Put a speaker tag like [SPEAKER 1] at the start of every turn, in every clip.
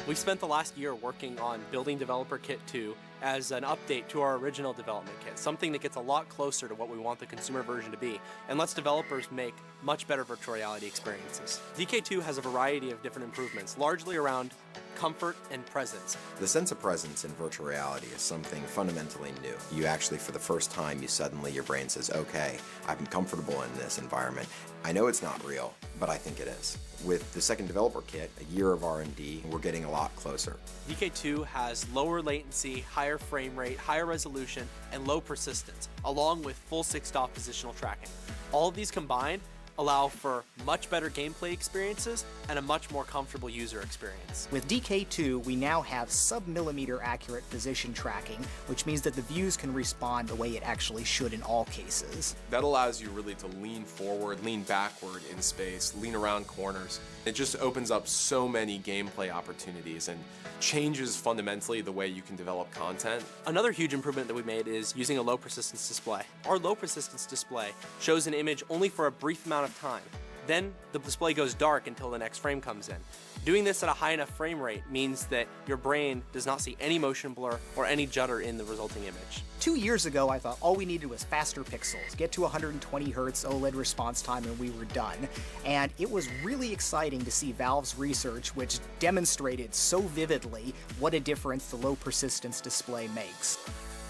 [SPEAKER 1] We spent the last year working on building Developer Kit 2 as an update to our original development kit, something that gets a lot closer to what we want the consumer version to be and lets developers make much better virtual reality experiences. DK2 has a variety of different improvements, largely around comfort and presence.
[SPEAKER 2] The sense of presence in virtual reality is something fundamentally new. You actually, for the first time, your brain says, okay, I'm comfortable in this environment. I know it's not real, but I think it is. With the second developer kit, a year of R&D, we're getting a lot closer.
[SPEAKER 1] DK2 has lower latency, higher frame rate, higher resolution, and low persistence, along with full 6-dot positional tracking. All of these combined allow for much better gameplay experiences and a much more comfortable user experience.
[SPEAKER 3] With DK2, we now have sub-millimeter accurate position tracking, which means that the views can respond the way it actually should in all cases.
[SPEAKER 4] That allows you really to lean forward, lean backward in space, lean around corners. It just opens up so many gameplay opportunities and changes fundamentally the way you can develop content.
[SPEAKER 1] Another huge improvement that we made is using a low persistence display. Our low persistence display shows an image only for a brief amount of time. Then the display goes dark until the next frame comes in. Doing this at a high enough frame rate means that your brain does not see any motion blur or any judder in the resulting image.
[SPEAKER 3] 2 years ago, I thought all we needed was faster pixels, get to 120 Hz OLED response time, and we were done. And it was really exciting to see Valve's research, which demonstrated so vividly what a difference the low persistence display makes.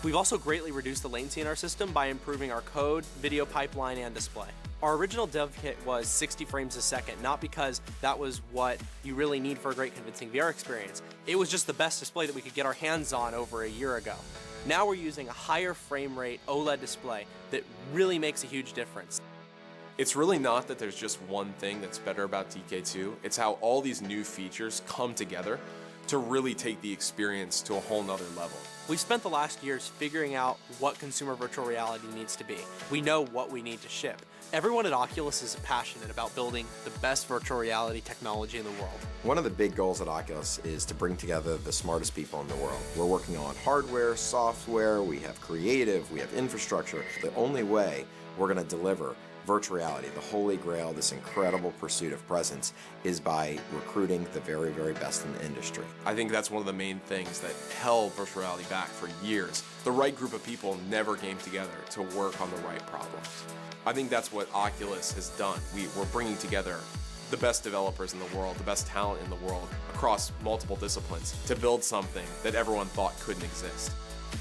[SPEAKER 1] We've also greatly reduced the latency in our system by improving our code, video pipeline, and display. Our original dev kit was 60 frames a second, not because that was what you really need for a great convincing VR experience. It was just the best display that we could get our hands on over a year ago. Now we're using a higher frame rate OLED display that really makes a huge difference.
[SPEAKER 4] It's really not that there's just one thing that's better about DK2. It's how all these new features come together to really take the experience to a whole nother level.
[SPEAKER 1] We've spent the last years figuring out what consumer virtual reality needs to be. We know what we need to ship. Everyone at Oculus is passionate about building the best virtual reality technology in the world.
[SPEAKER 2] One of the big goals at Oculus is to bring together the smartest people in the world. We're working on hardware, software, we have creative, we have infrastructure. The only way we're going to deliver virtual reality, the holy grail, this incredible pursuit of presence, is by recruiting the very, very best in the industry.
[SPEAKER 4] I think that's one of the main things that held virtual reality back for years. The right group of people never came together to work on the right problems. I think that's what Oculus has done. We're bringing together the best developers in the world, the best talent in the world, across multiple disciplines to build something that everyone thought couldn't exist.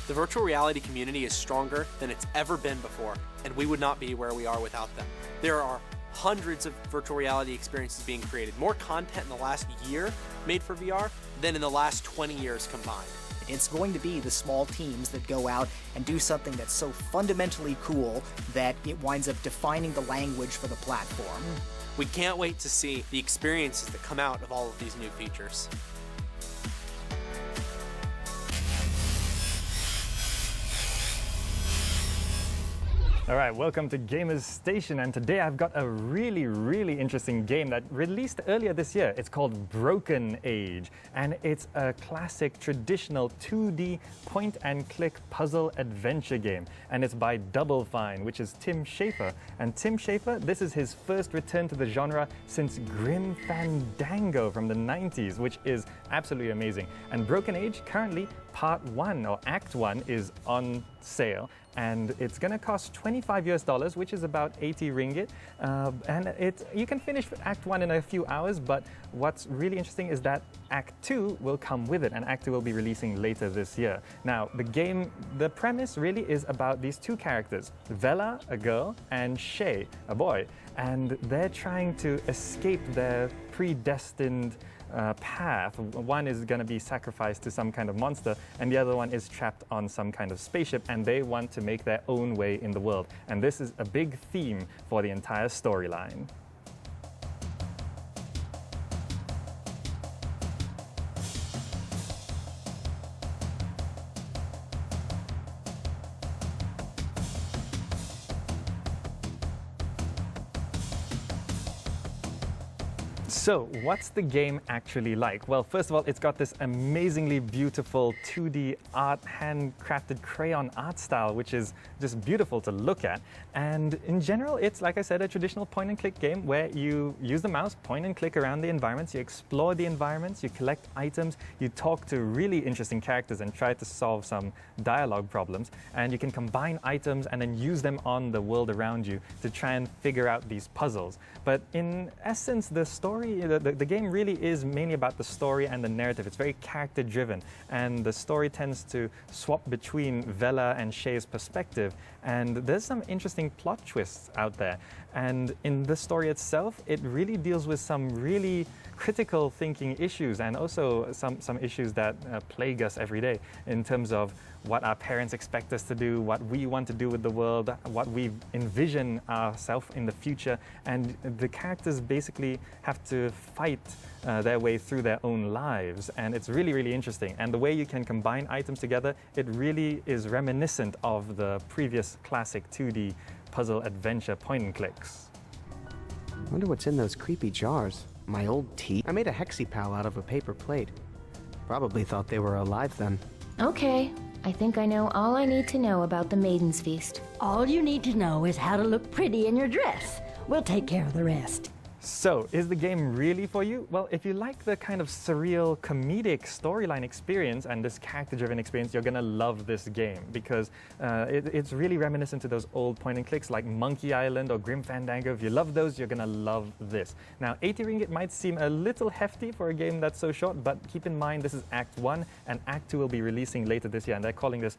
[SPEAKER 1] The virtual reality community is stronger than it's ever been before, and we would not be where we are without them. There are hundreds of virtual reality experiences being created, more content in the last year made for VR than in the last 20 years combined.
[SPEAKER 3] It's going to be the small teams that go out and do something that's so fundamentally cool that it winds up defining the language for the platform.
[SPEAKER 1] We can't wait to see the experiences that come out of all of these new features.
[SPEAKER 5] All right, welcome to Gamers Station, and today I've got a really interesting game that released earlier this year. It's called Broken Age, and it's a classic traditional 2D point-and-click puzzle adventure game, and it's by Double Fine, which is Tim Schafer. And Tim Schafer, this is his first return to the genre since Grim Fandango from the 90s, which is absolutely amazing. And Broken Age, currently Part 1 or Act 1 is on sale, and it's going to cost $25 US, which is about 80 ringgit. And you can finish Act 1 in a few hours, but what's really interesting is that Act 2 will come with it, and Act 2 will be releasing later this year. Now, the premise really is about these two characters, Vela, a girl, and Shay, a boy, and they're trying to escape their predestined path. One is going to be sacrificed to some kind of monster, and the other one is trapped on some kind of spaceship, and they want to make their own way in the world. And this is a big theme for the entire storyline. So, what's the game actually like? Well, first of all, it's got this amazingly beautiful 2D art, handcrafted crayon art style, which is just beautiful to look at. And in general, it's, like I said, a traditional point-and-click game where you use the mouse, point and click around the environments, you explore the environments, you collect items, you talk to really interesting characters and try to solve some dialogue problems. And you can combine items and then use them on the world around you to try and figure out these puzzles. But in essence, the story, the game really is mainly about the story and the narrative. It's very character driven, and the story tends to swap between Vela and Shay's perspective, and there's some interesting plot twists out there. And in the story itself, it really deals with some really critical thinking issues, and also some issues that plague us every day in terms of what our parents expect us to do, what we want to do with the world, what we envision ourselves in the future. And the characters basically have to fight their way through their own lives. And it's really, really interesting. And the way you can combine items together, it really is reminiscent of the previous classic 2D puzzle adventure point and clicks.
[SPEAKER 6] I wonder what's in those creepy jars. My old teeth? I made a hexipal out of a paper plate. Probably thought they were alive then.
[SPEAKER 7] Okay, I think I know all I need to know about the Maiden's Feast.
[SPEAKER 8] All you need to know is how to look pretty in your dress. We'll take care of the rest.
[SPEAKER 5] So, is the game really for you? Well, if you like the kind of surreal, comedic storyline experience and this character-driven experience, you're gonna love this game because it's really reminiscent to those old point-and-clicks like Monkey Island or Grim Fandango. If you love those, you're gonna love this. Now, 80 ringgit might seem a little hefty for a game that's so short, but keep in mind this is Act 1, and Act 2 will be releasing later this year, and they're calling this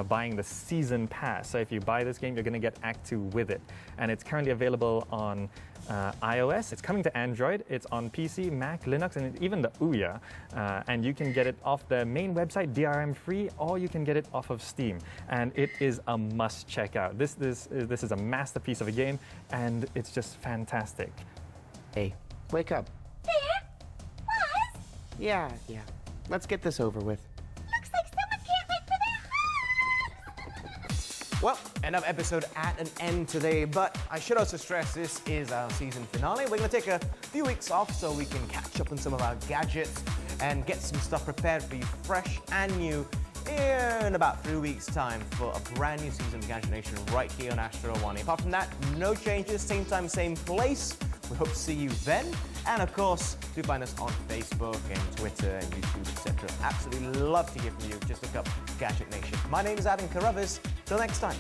[SPEAKER 5] buying the Season Pass. So if you buy this game, you're gonna get Act 2 with it. And it's currently available on iOS, it's coming to Android, it's on PC, Mac, Linux, and even the Ouya. And you can get it off the main website, DRM free, or you can get it off of Steam. And it is a must check out. This is a masterpiece of a game, and it's just fantastic.
[SPEAKER 6] Hey, wake up.
[SPEAKER 9] There? Was?
[SPEAKER 6] Yeah. Let's get this over with.
[SPEAKER 9] Looks like someone can't wait for their hugs!
[SPEAKER 10] Well, another episode at an end today, but I should also stress this is our season finale. We're going to take a few weeks off so we can catch up on some of our gadgets and get some stuff prepared for you fresh and new in about 3 weeks' time for a brand new season of Gadget Nation right here on Astro One. Apart from that, no changes, same time, same place. We hope to see you then. And of course, do find us on Facebook and Twitter and YouTube, etc. Absolutely love to hear from you. Just look up Gadget Nation. My name is Adam Carruthers. Till next time.